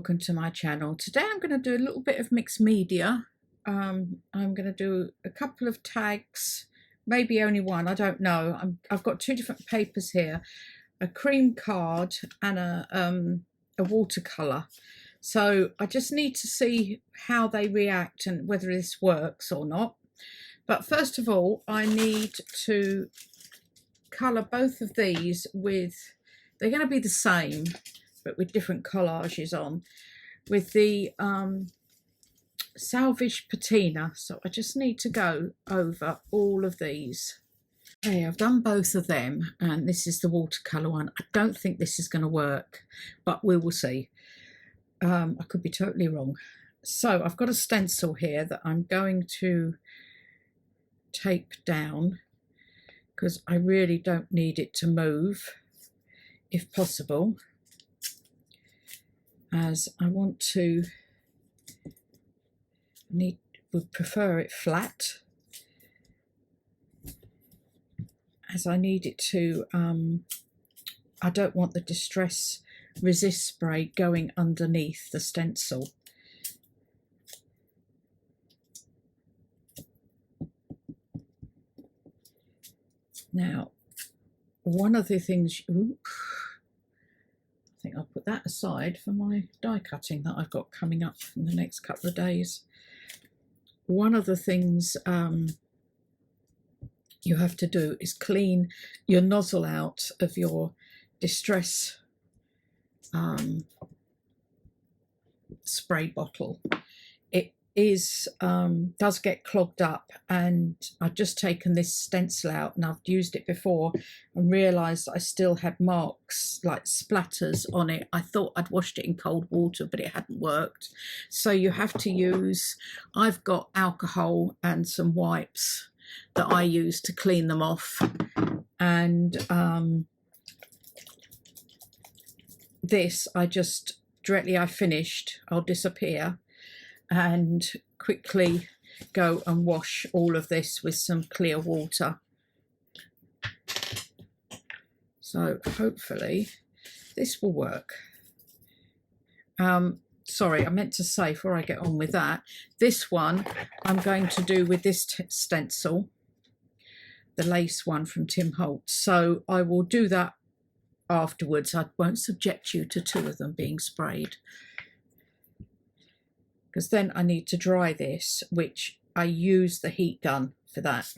welcome to my channel. Today I'm going to do a little bit of mixed media. I'm going to do a couple of tags, maybe only one, I don't know. I've got two different papers here, a cream card and a watercolour. So I just need to see how they react and whether this works or not. But first of all, I need to colour both of these with, they're going to be the same, but with different collages on, with the Salvage Patina. So I just need to go over all of these. Okay, I've done both of them, and this is the watercolour one. I don't think this is going to work, but we will see. I could be totally wrong. So I've got a stencil here that I'm going to tape down because I really don't need it to move, if possible, as I want to, would prefer it flat, as I need it to, I don't want the Distress Resist spray going underneath the stencil. Now, one of the things, I think I'll put that aside for my die cutting that I've got coming up in the next couple of days. One of the things you have to do is clean your nozzle out of your Distress spray bottle. It is does get clogged up, and I've just taken this stencil out and I've used it before and realized I still had marks, like splatters on it. I thought I'd washed it in cold water, but it hadn't worked. So you have to use, I've got alcohol and some wipes that I use to clean them off, and this I just directly I finished, I'll disappear and quickly go and wash all of this with some clear water. So hopefully this will work. Sorry, I meant to say before I get on with that, this one I'm going to do with this stencil, the lace one from Tim Holtz. So I will do that afterwards. I won't subject you to two of them being sprayed, because then I need to dry this, which I use the heat gun for that.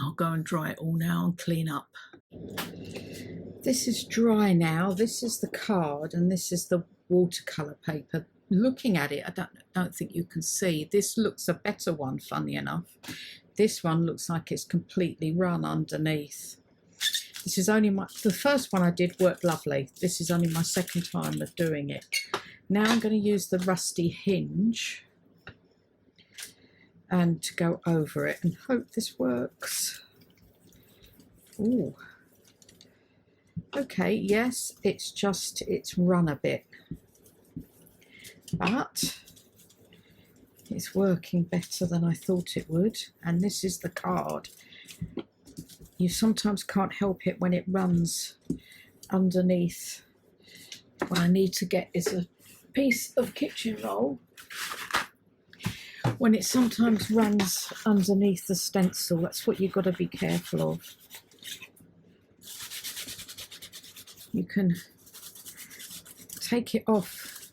I'll go and dry it all now and clean up. This is dry now. This is the card and this is the watercolour paper. Looking at it, I don't think you can see. This looks a better one, funny enough. This one looks like it's completely run underneath. This is only the first one I did worked lovely. This is only my second time of doing it. Now I'm going to use the rusty hinge and to go over it and hope this works. Ooh. Okay, yes, it's run a bit, but it's working better than I thought it would. And this is the card. You sometimes can't help it when it runs underneath. What I need to get is a piece of kitchen roll. When it sometimes runs underneath the stencil, that's what you've got to be careful of. You can take it off.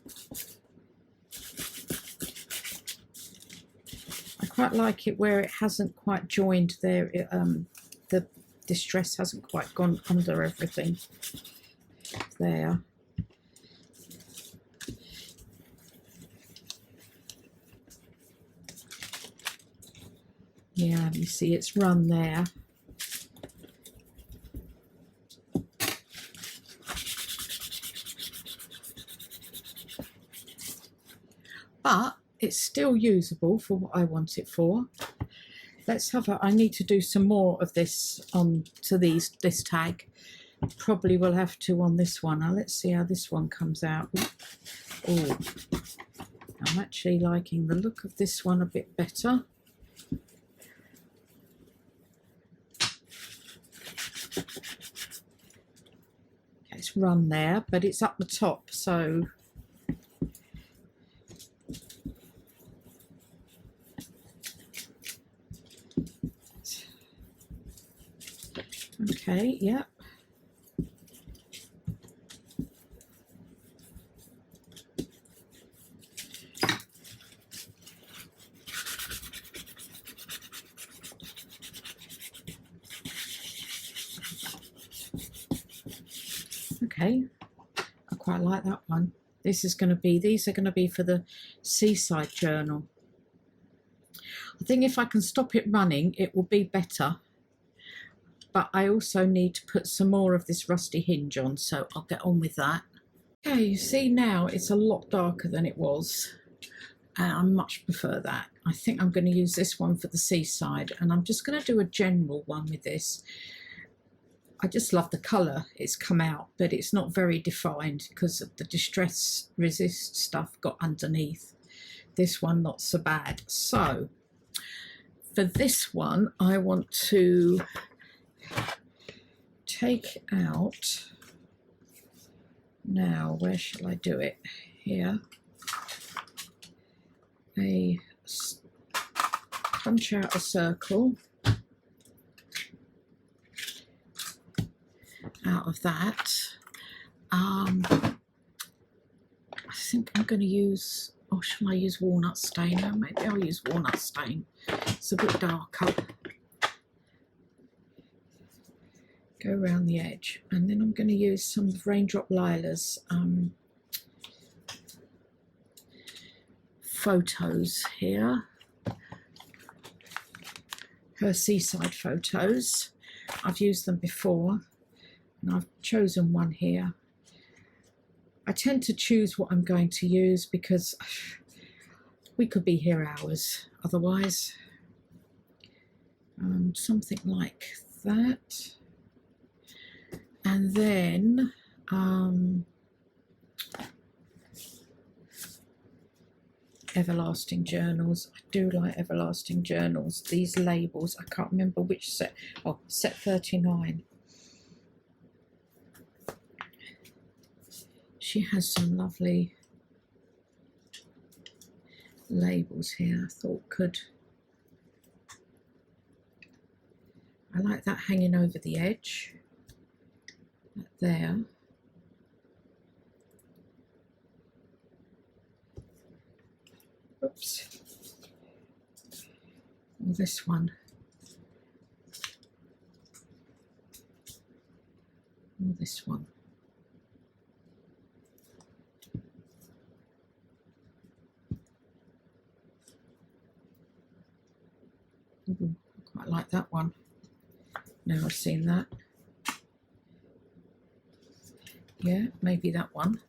I quite like it where it hasn't quite joined there. The distress hasn't quite gone under everything there. Yeah, you see it's run there. But it's still usable for what I want it for. Let's have I need to do some more of this on to this tag. Probably will have to on this one. Now let's see how this one comes out. Oh, I'm actually liking the look of this one a bit better. its run there, but it's up the top, so okay, yeah. Okay, I quite like that one. These are going to be for the seaside journal. I think if I can stop it running, it will be better. But I also need to put some more of this rusty hinge on, so I'll get on with that. Okay, you see now it's a lot darker than it was. And I much prefer that. I think I'm going to use this one for the seaside, and I'm just going to do a general one with this. I just love the colour it's come out, but it's not very defined because of the Distress Resist stuff got underneath. This one not so bad. So for this one, I want to take out, now where shall I do it? Here. Punch out a circle out of that. I think I'm going to use, or shall I use walnut stain? No, maybe I'll use walnut stain. It's a bit darker. Go around the edge, and then I'm going to use some of Raindrop Lila's photos here. Her seaside photos. I've used them before, and I've chosen one here. I tend to choose what I'm going to use because we could be here hours otherwise. Something like that. And then Everlasting Journals. I do like Everlasting Journals. These labels, I can't remember which set. Oh, set 39. She has some lovely labels here. I thought I like that hanging over the edge. That there. Oops. Or this one. Or this one. Ooh, I quite like that one. Now I've seen that. Yeah, maybe that one.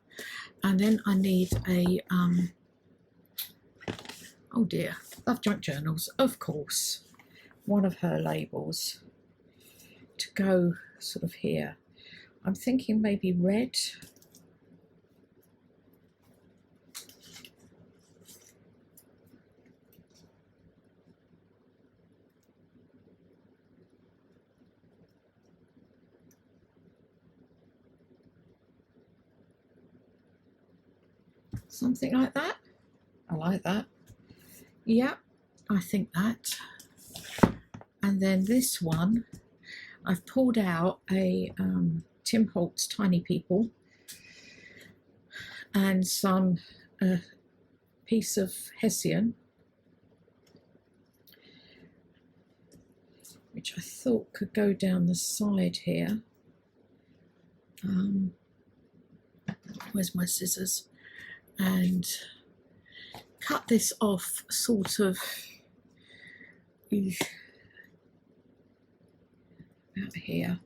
And then I need a oh dear, Love Junk Journals, of course. One of her labels to go sort of here. I'm thinking maybe red. Something like that. I like that. Yeah, I think that. And then this one, I've pulled out a Tim Holtz Tiny People and some piece of Hessian, which I thought could go down the side here. Where's my scissors? And cut this off sort of about here.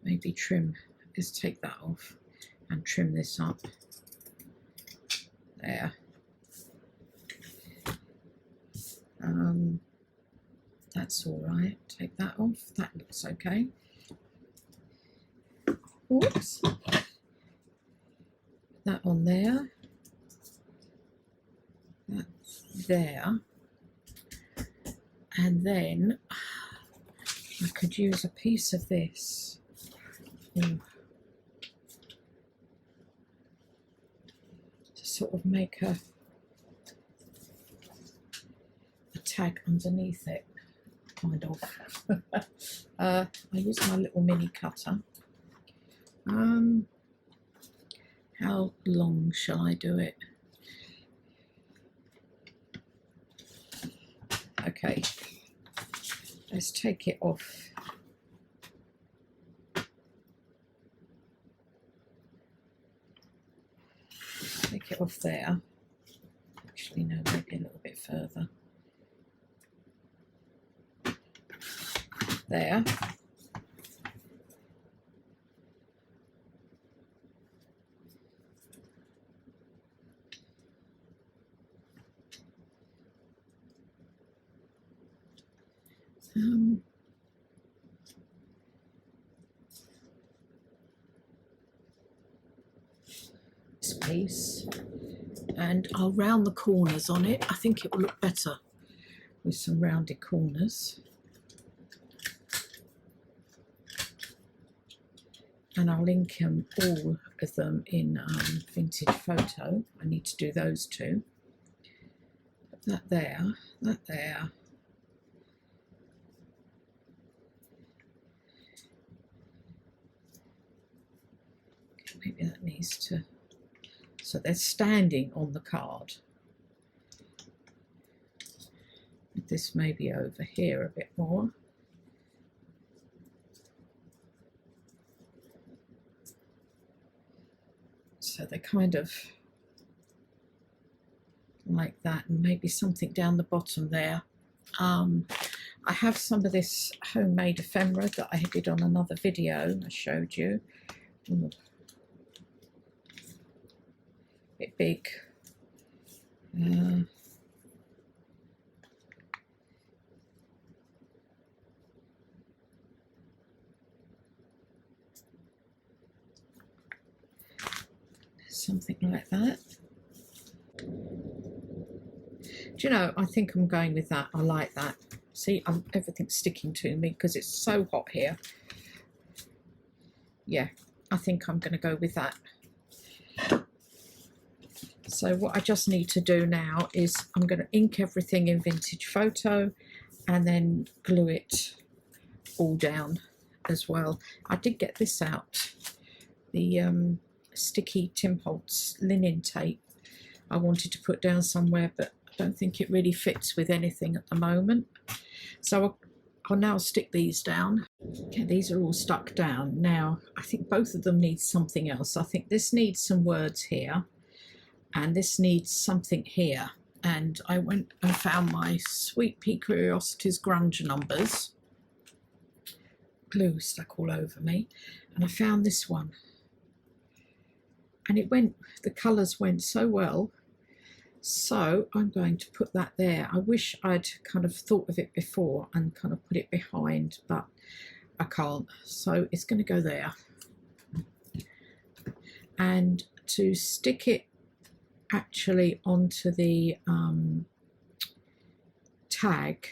Maybe trim, just take that off and trim this up. There. That's all right. Take that off. That looks okay. Oops. That on there. That's there. And then I could use a piece of this. To sort of make a tag underneath it, kind of. I use my little mini cutter. How long shall I do it? Okay, let's take it off. Take it off there. Actually, no, maybe a little bit further. There. This piece, and I'll round the corners on it. I think it will look better with some rounded corners. And I'll link all of them in Vintage Photo. I need to do those two. Put that there, that there. Okay, maybe that needs to, so they're standing on the card. This may be over here a bit more. So they're kind of like that, and maybe something down the bottom there. I have some of this homemade ephemera that I did on another video I showed you. Ooh. Bit big. Something like that. Do you know, I think I'm going with that. I like that. See, everything's sticking to me because it's so hot here. Yeah, I think I'm going to go with that. So what I just need to do now is I'm going to ink everything in Vintage Photo and then glue it all down as well. I did get this out, the sticky Tim Holtz linen tape. I wanted to put down somewhere, but I don't think it really fits with anything at the moment. So I'll now stick these down. Okay, these are all stuck down. Now, I think both of them need something else. I think this needs some words here, and this needs something here. And I went and found my Sweet Pea Curiosities grunge numbers. Glue stuck all over me. And I found this one. And it went, the colours went so well. So I'm going to put that there. I wish I'd kind of thought of it before and kind of put it behind, but I can't. So it's going to go there. And to stick it actually onto the tag,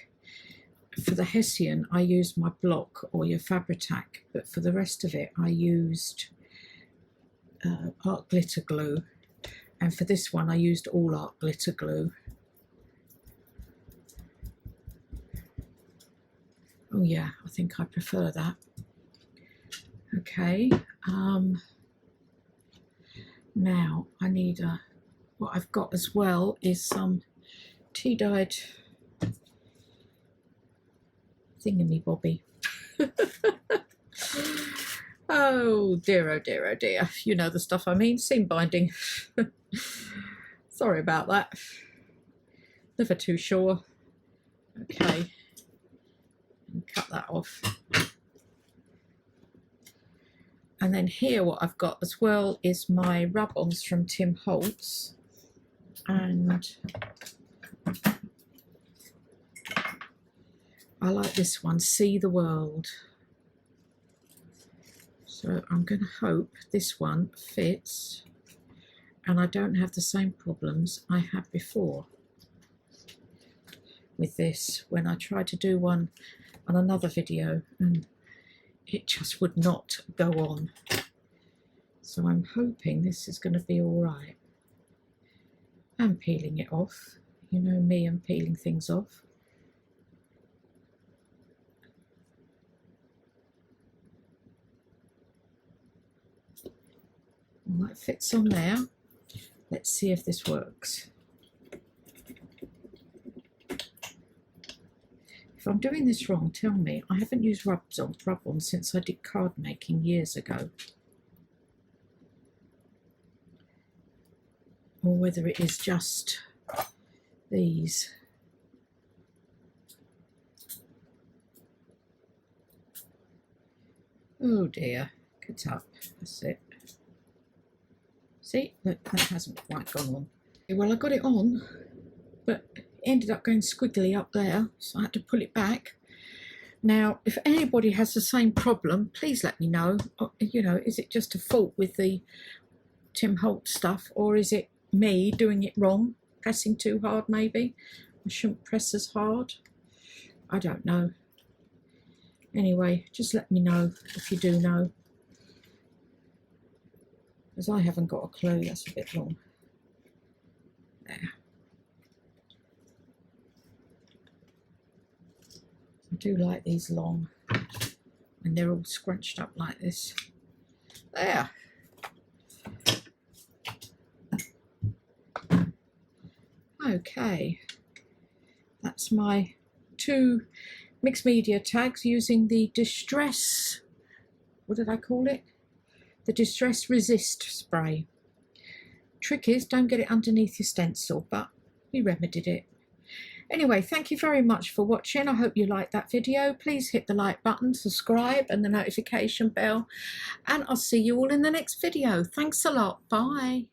for the Hessian I used my block or your Fabri-Tac, but for the rest of it I used art glitter glue, and for this one I used all art glitter glue. Oh yeah, I think I prefer that. Okay, now I need what I've got as well is some tea-dyed thingamybobby. Oh dear, oh dear, oh dear. You know the stuff I mean, seam binding. Sorry about that. Never too sure. Okay, and cut that off. And then here what I've got as well is my rub-ons from Tim Holtz. And I like this one, See the World. So I'm going to hope this one fits and I don't have the same problems I had before with this when I tried to do one on another video, and it just would not go on. So I'm hoping this is going to be all right. I'm peeling it off. You know me, I'm peeling things off. Well, that fits on there. Let's see if this works. If I'm doing this wrong, tell me. I haven't used rub-on since I did card making years ago. Or whether it is just these. Oh dear, get up, that's it. See, look, that hasn't quite gone on. Well, I got it on, but it ended up going squiggly up there, so I had to pull it back. Now, if anybody has the same problem, please let me know. You know, is it just a fault with the Tim Holtz stuff, or is it me doing it wrong, pressing too hard maybe? I shouldn't press as hard. I don't know. Anyway, just let me know if you do know, because I haven't got a clue. That's a bit long. There. I do like these long, and they're all scrunched up like this. There. Okay, that's my 2 mixed media tags using the Distress, what did I call it? The Distress Resist spray. Trick is, don't get it underneath your stencil, but we remedied it. Anyway, thank you very much for watching. I hope you liked that video. Please hit the like button, subscribe and the notification bell, and I'll see you all in the next video. Thanks a lot. Bye.